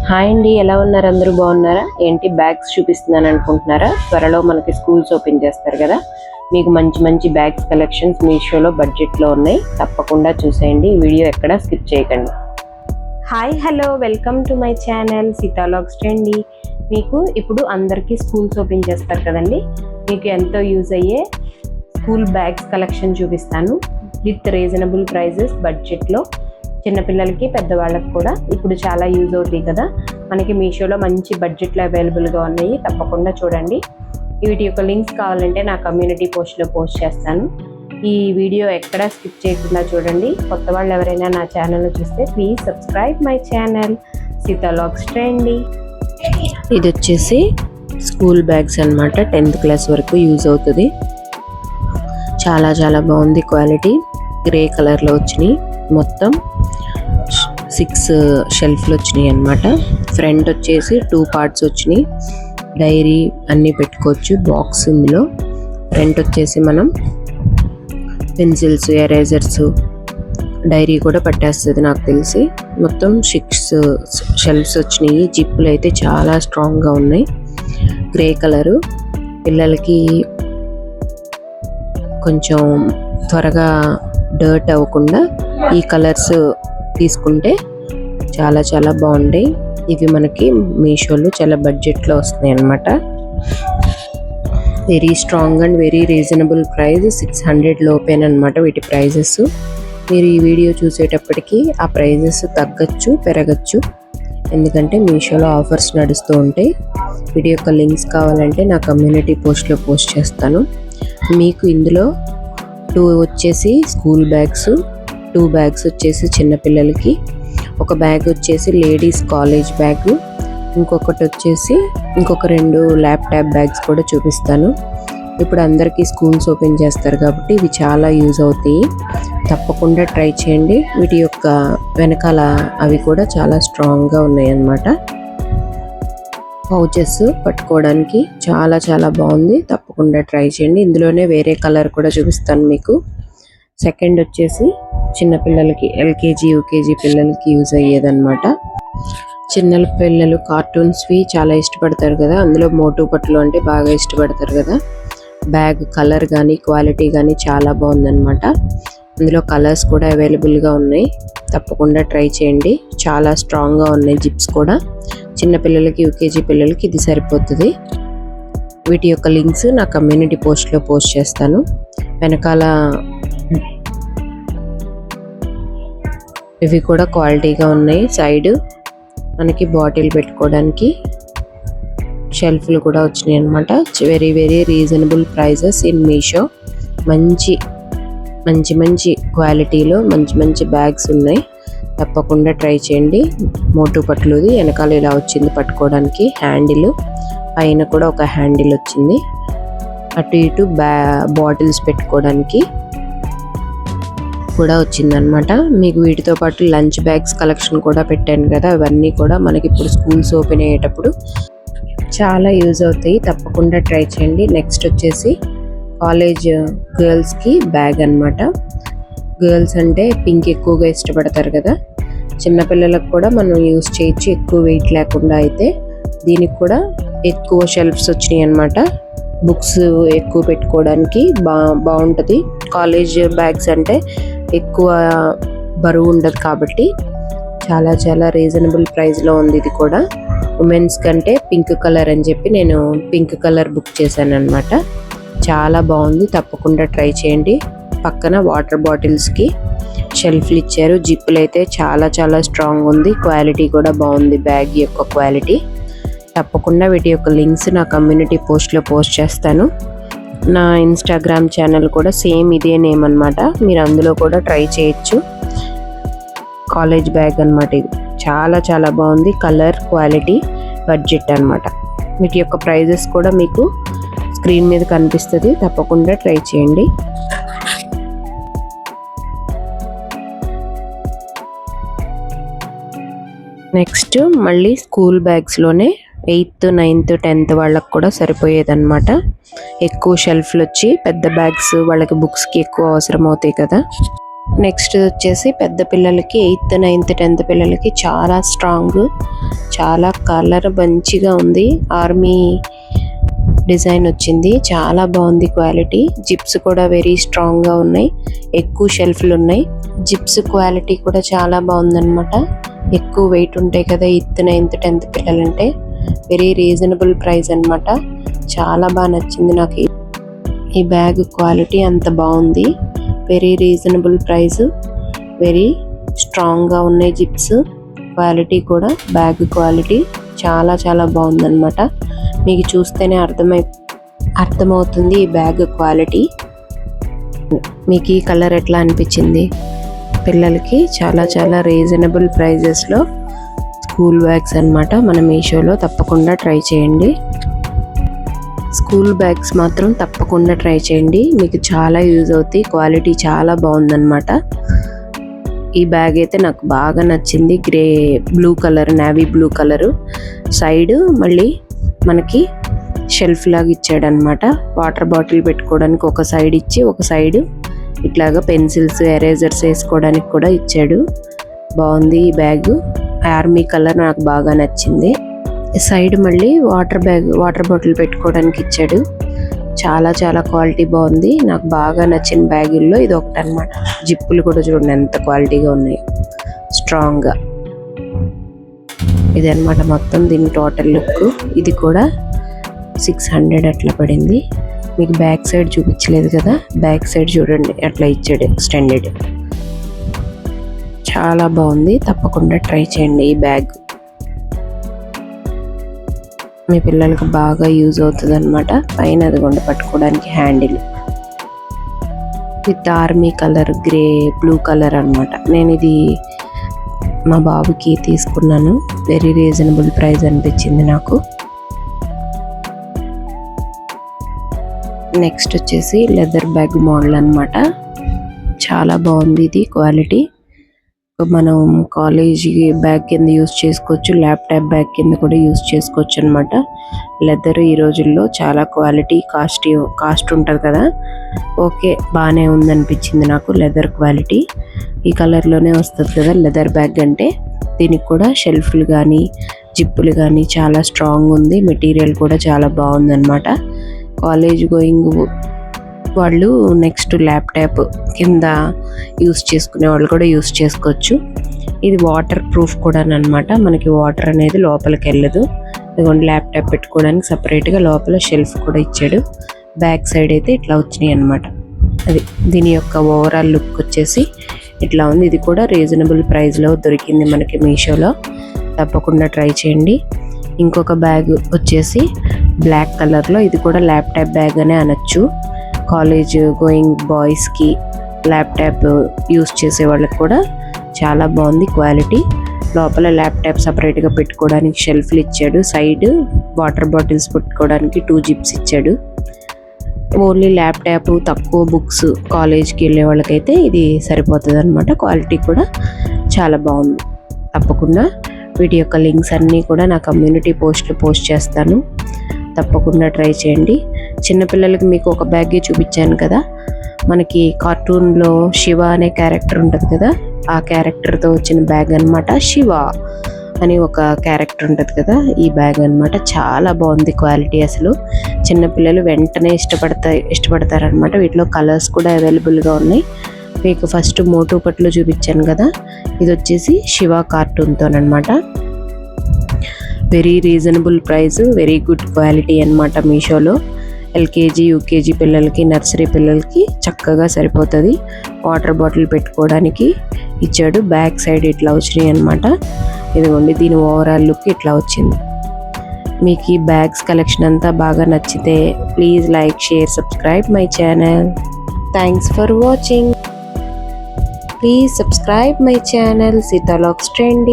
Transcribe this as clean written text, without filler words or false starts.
Hi అండి, ఎలా ఉన్నారు? అందరూ బాగున్నారా? ఏంటి బ్యాగ్స్ చూపిస్తున్నాను అనుకుంటున్నారా? త్వరలో మనకి స్కూల్స్ ఓపెన్ చేస్తారు కదా, మీకు మంచి మంచి బ్యాగ్స్ కలెక్షన్స్ మీషోలో బడ్జెట్లో ఉన్నాయి. తప్పకుండా చూసేయండి, ఈ వీడియో ఎక్కడ స్కిప్ చేయకండి. Hi hello, welcome to my channel Sita vlogs అండి. మీకు ఇప్పుడు అందరికీ స్కూల్స్ ఓపెన్ చేస్తారు కదండి, మీకు ఎంతో యూజ్ అయ్యే స్కూల్ బ్యాగ్స్ కలెక్షన్ చూపిస్తాను విత్ రీజనబుల్ ప్రైజెస్ బడ్జెట్లో. చిన్నపిల్లలకి పెద్దవాళ్ళకి కూడా ఇప్పుడు చాలా యూజ్ అవుతాయి కదా. మనకి మీషోలో మంచి బడ్జెట్లో అవైలబుల్గా ఉన్నాయి, తప్పకుండా చూడండి. వీటి యొక్క లింక్స్ కావాలంటే నా కమ్యూనిటీ పోస్ట్లో పోస్ట్ చేస్తాను. ఈ వీడియో ఎక్కడా స్కిప్ చేయకుండా చూడండి. కొత్త వాళ్ళు ఎవరైనా నా ఛానల్లో చూస్తే please subscribe my channel Sita vlogs అండి. ఇది వచ్చేసి స్కూల్ బ్యాగ్స్ అన్నమాట, 10th క్లాస్ వరకు యూజ్ అవుతుంది. చాలా చాలా బాగుంది క్వాలిటీ. గ్రే కలర్లో వచ్చినాయి, మొత్తం 6 షెల్ఫ్లు వచ్చినాయి అన్నమాట. ఫ్రంట్ వచ్చేసి 2 పార్ట్స్ వచ్చినాయి, డైరీ అన్నీ పెట్టుకోవచ్చు బాక్స్. ఇందులో ఫ్రంట్ వచ్చేసి మనం పెన్సిల్స్, ఎరేజర్స్, డైరీ కూడా పట్టేస్తుంది నాకు తెలిసి. మొత్తం 6 షెల్ఫ్స్ వచ్చినాయి. జిప్పులు అయితే చాలా స్ట్రాంగ్గా ఉన్నాయి. గ్రే కలరు, పిల్లలకి కొంచెం త్వరగా డర్ట్ అవ్వకుండా ఈ కలర్స్ తీసుకుంటే చాలా చాలా బాగుంటాయి. ఇవి మనకి మీషోలో చాలా బడ్జెట్లో వస్తున్నాయి అన్నమాట. Very strong and very reasonable price, 600 లోపేనమాట వీటి ప్రైజెస్. మీరు ఈ వీడియో చూసేటప్పటికి ఆ ప్రైజెస్ తగ్గచ్చు పెరగచ్చు, ఎందుకంటే మీషోలో ఆఫర్స్ నడుస్తూ ఉంటాయి. వీడియో యొక్క లింక్స్ కావాలంటే నా కమ్యూనిటీ పోస్ట్లో పోస్ట్ చేస్తాను. మీకు ఇందులో 2 వచ్చేసి స్కూల్ బ్యాగ్స్, 2 బ్యాగ్స్ వచ్చేసి చిన్నపిల్లలకి, ఒక బ్యాగ్ వచ్చేసి లేడీస్ కాలేజ్ బ్యాగ్, ఇంకొకటి వచ్చేసి ఇంకొక 2 ల్యాప్టాప్ బ్యాగ్స్ కూడా చూపిస్తాను. ఇప్పుడు అందరికీ స్కూల్స్ ఓపెన్ చేస్తారు కాబట్టి ఇవి చాలా యూజ్ అవుతాయి, తప్పకుండా ట్రై చేయండి. వీటి యొక్క వెనకాల అవి కూడా చాలా స్ట్రాంగ్గా ఉన్నాయి అన్నమాట. పౌచెస్ పట్టుకోవడానికి చాలా చాలా బాగుంది, తప్పకుండా ట్రై చేయండి. ఇందులోనే వేరే కలర్ కూడా చూపిస్తాను మీకు. సెకండ్ వచ్చేసి చిన్నపిల్లలకి, ఎల్కేజీ యూకేజీ పిల్లలకి యూజ్ అయ్యేదన్నమాట. చిన్న పిల్లలు కార్టూన్స్వి చాలా ఇష్టపడతారు కదా, అందులో మోటు పట్లు అంటే బాగా ఇష్టపడతారు కదా. బ్యాగ్ కలర్ కానీ క్వాలిటీ కానీ చాలా బాగుందన్నమాట. అందులో కలర్స్ కూడా అవైలబుల్గా ఉన్నాయి, తప్పకుండా ట్రై చేయండి. చాలా స్ట్రాంగ్గా ఉన్నాయి జిప్స్ కూడా. చిన్నపిల్లలకి, యూకేజీ పిల్లలకి ఇది సరిపోతుంది. వీటి యొక్క లింక్స్ నా కమ్యూనిటీ పోస్ట్లో పోస్ట్ చేస్తాను. వెనకాల ఇవి కూడా క్వాలిటీగా ఉన్నాయి. సైడ్ మనకి బాటిల్ పెట్టుకోవడానికి షెల్ఫ్లు కూడా వచ్చినాయి అనమాట. Very very reasonable prices in Meesho. మంచి మంచి మంచి క్వాలిటీలో మంచి మంచి బ్యాగ్స్ ఉన్నాయి, తప్పకుండా ట్రై చేయండి. మోటు పట్లుది వెనకాల ఇలా వచ్చింది పట్టుకోవడానికి హ్యాండిల్, పైన కూడా ఒక హ్యాండిల్ వచ్చింది. అటు ఇటు బాటిల్స్ పెట్టుకోవడానికి కూడా వచ్చిందనమాట. మీకు వీటితో పాటు లంచ్ బ్యాగ్స్ కలెక్షన్ కూడా పెట్టాను కదా, అవన్నీ కూడా మనకి ఇప్పుడు స్కూల్స్ ఓపెన్ అయ్యేటప్పుడు చాలా యూజ్ అవుతాయి, తప్పకుండా ట్రై చేయండి. నెక్స్ట్ వచ్చేసి కాలేజ్ గర్ల్స్కి బ్యాగ్ అన్నమాట. గర్ల్స్ అంటే పింక్ ఎక్కువగా ఇష్టపడతారు కదా, చిన్నపిల్లలకు కూడా మనం యూజ్ చేయొచ్చు ఎక్కువ వెయిట్ లేకుండా. అయితే దీనికి కూడా ఎక్కువ షెల్ఫ్స్ వచ్చినాయి అన్నమాట. బుక్స్ ఎక్కువ పెట్టుకోవడానికి బాగుంటుంది. కాలేజ్ బ్యాగ్స్ అంటే ఎక్కువ బరువు ఉండదు కాబట్టి చాలా చాలా రీజనబుల్ ప్రైస్లో ఉంది. ఇది కూడా ఉమెన్స్ కంటే పింక్ కలర్ అని చెప్పి నేను పింక్ కలర్ బుక్ చేశాను అనమాట. చాలా బాగుంది, తప్పకుండా ట్రై చేయండి. పక్కన వాటర్ బాటిల్స్కి షెల్ఫ్లు ఇచ్చారు. జిప్పులు అయితే చాలా చాలా స్ట్రాంగ్ ఉంది, క్వాలిటీ కూడా బాగుంది బ్యాగ్ యొక్క క్వాలిటీ. తప్పకుండా వీటి యొక్క లింక్స్ నా కమ్యూనిటీ పోస్ట్లో పోస్ట్ చేస్తాను. నా ఇన్స్టాగ్రామ్ ఛానల్ కూడా సేమ్ ఇదే నేమ్ అనమాట, మీరు అందులో కూడా ట్రై చేయొచ్చు. కాలేజ్ బ్యాగ్ అనమాట. ఇది చాలా చాలా బాగుంది, కలర్ క్వాలిటీ బడ్జెట్ అనమాట. వీటి యొక్క ప్రైజెస్ కూడా మీకు స్క్రీన్ మీద కనిపిస్తుంది, తప్పకుండా ట్రై చేయండి. నెక్స్ట్ మళ్ళీ స్కూల్ బ్యాగ్స్లోనే 8th 9th 10th వాళ్ళకి కూడా సరిపోయేదన్నమాట. ఎక్కువ షెల్ఫ్లు వచ్చి పెద్ద బ్యాగ్స్ వాళ్ళకి బుక్స్కి ఎక్కువ అవసరం అవుతాయి కదా, నెక్స్ట్ వచ్చేసి పెద్ద పిల్లలకి 8th 9th 10th పిల్లలకి చాలా స్ట్రాంగ్, చాలా కలర్ మంచిగా ఉంది. ఆర్మీ డిజైన్ వచ్చింది, చాలా బాగుంది క్వాలిటీ. జిప్స్ కూడా వెరీ స్ట్రాంగ్గా ఉన్నాయి, ఎక్కువ షెల్ఫ్లు ఉన్నాయి. జిప్స్ క్వాలిటీ కూడా చాలా బాగుందన్నమాట. ఎక్కువ వెయిట్ ఉంటాయి కదా 8th 9th 10th పిల్లలంటే. వెరీ రీజనబుల్ ప్రైస్ అన్నమాట. చాలా బాగా నచ్చింది నాకు ఈ బ్యాగ్ క్వాలిటీ, అంత బాగుంది. వెరీ రీజనబుల్ ప్రైస్, వెరీ స్ట్రాంగ్గా ఉన్నాయి జిప్స్. క్వాలిటీ కూడా, బ్యాగ్ క్వాలిటీ చాలా చాలా బాగుందన్నమాట. మీకు చూస్తేనే అర్థమవుతుంది ఈ బ్యాగ్ క్వాలిటీ. మీకు ఈ కలర్ ఎట్లా అనిపించింది? పిల్లలకి చాలా చాలా రీజనబుల్ ప్రైజెస్లో స్కూల్ బ్యాగ్స్ అన్నమాట. మన మీషోలో తప్పకుండా ట్రై చేయండి. స్కూల్ బ్యాగ్స్ మాత్రం తప్పకుండా ట్రై చేయండి, మీకు చాలా యూజ్ అవుతాయి. క్వాలిటీ చాలా బాగుందన్నమాట. ఈ బ్యాగ్ అయితే నాకు బాగా నచ్చింది. Blue colour, navy blue colour. Side మళ్ళీ మనకి షెల్ఫ్ లాగా ఇచ్చాడనమాట. వాటర్ బాటిల్ పెట్టుకోవడానికి ఒక సైడ్ ఇచ్చి, ఒక సైడ్ ఇట్లాగా పెన్సిల్స్, ఎరేజర్స్ వేసుకోవడానికి కూడా ఇచ్చాడు. బాగుంది ఈ బ్యాగ్. ఆర్మీ కలర్ నాకు బాగా నచ్చింది. సైడ్ మళ్ళీ వాటర్ బాటిల్ పెట్టుకోవడానికి ఇచ్చాడు. చాలా చాలా క్వాలిటీ బాగుంది. నాకు బాగా నచ్చిన బ్యాగుల్లో ఇది ఒకటి అనమాట. జిప్పులు కూడా చూడండి ఎంత క్వాలిటీగా ఉన్నాయి, స్ట్రాంగ్గా. ఇది అనమాట మొత్తం దీని టోటల్ లుక్. ఇది కూడా 600 అట్లా పడింది. మీకు బ్యాక్ సైడ్ చూపించలేదు కదా, బ్యాక్ సైడ్ చూడండి అట్లా ఇచ్చాడు ఎక్స్టెండెడ్. చాలా బాగుంది, తప్పకుండా ట్రై చేయండి ఈ బ్యాగ్. మీ పిల్లలకు బాగా యూజ్ అవుతుంది అనమాట. పైన అదిగొండ పట్టుకోవడానికి handle with army colour, grey, blue colour అనమాట. నేను ఇది మా బాబుకి తీసుకున్నాను. వెరీ రీజనబుల్ ప్రైస్ అనిపించింది నాకు. నెక్స్ట్ వచ్చేసి లెదర్ బ్యాగ్ మోడల్ అనమాట. చాలా బాగుంది ఇది క్వాలిటీ. మనం కాలేజీ బ్యాగ్ కింద యూజ్ చేసుకోవచ్చు, ల్యాప్టాప్ బ్యాగ్ కింద కూడా యూజ్ చేసుకోవచ్చు అనమాట. లెదర్ ఈ రోజుల్లో చాలా క్వాలిటీ, కాస్ట్ ఉంటుంది కదా. ఓకే, బాగానే ఉందనిపించింది నాకు లెదర్ క్వాలిటీ. ఈ కలర్లోనే వస్తుంది కదా లెదర్ బ్యాగ్ అంటే. దీనికి కూడా షెల్ఫ్లు కానీ జిప్పులు కానీ చాలా స్ట్రాంగ్ ఉంది. మెటీరియల్ కూడా చాలా బాగుందన్నమాట. కాలేజ్ గోయింగ్ వాళ్ళు నెక్స్ట్ ల్యాప్టాప్ కింద యూస్ చేసుకునే వాళ్ళు కూడా యూస్ చేసుకోవచ్చు. ఇది వాటర్ ప్రూఫ్ కూడా అనమాట. మనకి వాటర్ అనేది లోపలికి వెళ్ళదు. ఇదిగోండి ల్యాప్టాప్ పెట్టుకోవడానికి సపరేట్గా లోపల షెల్ఫ్ కూడా ఇచ్చాడు. బ్యాక్ సైడ్ అయితే ఇట్లా వచ్చినాయి అనమాట. అది దీని యొక్క ఓవరాల్ లుక్ వచ్చేసి ఇట్లా ఉంది. ఇది కూడా రీజనబుల్ ప్రైస్లో దొరికింది మనకి మీషోలో. తప్పకుండా ట్రై చేయండి. ఇంకొక బ్యాగ్ వచ్చేసి బ్లాక్ కలర్లో, ఇది కూడా ల్యాప్టాప్ బ్యాగ్ అనే అనొచ్చు. కాలేజ్ గోయింగ్ బాయ్స్కి, ల్యాప్టాప్ యూస్ చేసే వాళ్ళకి కూడా చాలా బాగుంది క్వాలిటీ. లోపల ల్యాప్టాప్ సపరేట్గా పెట్టుకోవడానికి షెల్ఫ్లు ఇచ్చాడు. సైడ్ వాటర్ బాటిల్స్ పెట్టుకోవడానికి 2 జిప్స్ ఇచ్చాడు. ఓన్లీ ల్యాప్టాప్, తక్కువ బుక్స్, కాలేజ్కి వెళ్ళే వాళ్ళకైతే ఇది సరిపోతుంది అనమాట. క్వాలిటీ కూడా చాలా బాగుంది. తప్పకుండా వీటి యొక్క లింక్స్ అన్నీ కూడా నా కమ్యూనిటీ పోస్ట్లో పోస్ట్ చేస్తాను. తప్పకుండా ట్రై చేయండి. చిన్నపిల్లలకి మీకు ఒక బ్యాగే చూపించాను కదా, మనకి కార్టూన్లో శివ అనే క్యారెక్టర్ ఉంటుంది కదా, ఆ క్యారెక్టర్తో వచ్చిన బ్యాగ్ అనమాట. శివ అని ఒక క్యారెక్టర్ ఉంటుంది కదా, ఈ బ్యాగ్ అనమాట. చాలా బాగుంది క్వాలిటీ. అసలు చిన్నపిల్లలు వెంటనే ఇష్టపడతారనమాట. వీటిలో కలర్స్ కూడా అవైలబుల్గా ఉన్నాయి. మీకు ఫస్ట్ మోటు పట్లు చూపించాను కదా, ఇది వచ్చేసి శివ కార్టూన్తోనమాట. Very reasonable price, very good quality అనమాట. మీషోలో ఎల్కేజీ, యూకేజీ పిల్లలకి, నర్సరీ పిల్లలకి చక్కగా సరిపోతుంది. వాటర్ బాటిల్ పెట్టుకోవడానికి ఇచ్చాడు. బ్యాక్ సైడ్ ఇట్లా వచ్చినాయి అనమాట. ఇదిగోండి దీని ఓవరాల్ లుక్ ఇట్లా వచ్చింది. మీకు ఈ బ్యాగ్స్ కలెక్షన్ అంతా బాగా నచ్చితే please like, share, subscribe my channel. Thanks for watching. Please subscribe my channel Sita Vlogs Trendy.